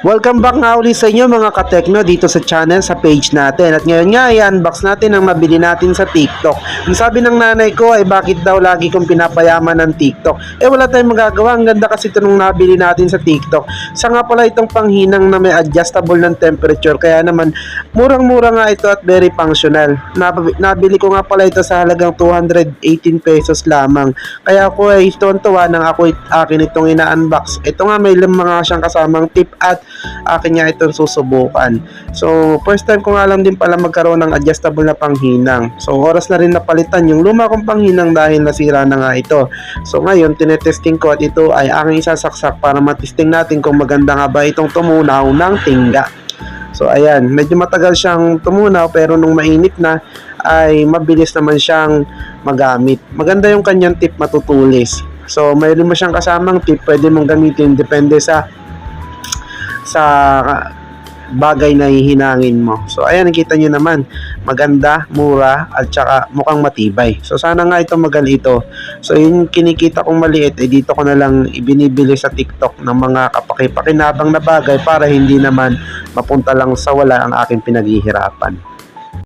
Welcome back nga ulit sa inyo mga katekno dito sa channel, sa page natin. At ngayon nga i-unbox natin ang mabili natin sa TikTok. Ang sabi ng nanay ko ay bakit daw lagi kong pinapayaman ng TikTok. Wala tayong magagawa, ang ganda kasi ito nung nabili natin sa TikTok. Sa nga pala itong panghinang na may adjustable ng temperature, kaya naman murang-mura nga ito at very functional. Nabili ko nga pala ito sa halagang 218 pesos lamang. Kaya ako ay tuwan-tuwa nang akin itong ina-unbox. Ito nga may mga siyang kasamang tip at akin nga itong susubukan. So first time ko nga lang din pala magkaroon ng adjustable na panghinang. So oras na rin napalitan yung luma kong panghinang dahil nasira na nga ito. So ngayon tinetesting ko at ito ay aking isasaksak para matesting natin kung maganda nga ba itong tumunaw ng tingga. So ayan, medyo matagal siyang tumunaw pero nung mainit na ay mabilis naman siyang magamit. Maganda yung kanyang tip, matutulis. So mayroon mo siyang kasamang tip, pwede mong gamitin depende sa bagay na hihinangin mo. So ayan, nakita nyo naman, maganda, mura at saka mukhang matibay. So sana nga ito magalito. So yung kinikita kong maliit dito ko na lang ibinibili sa TikTok ng mga kapakipakinabang na bagay para hindi naman mapunta lang sa wala ang aking pinaghihirapan.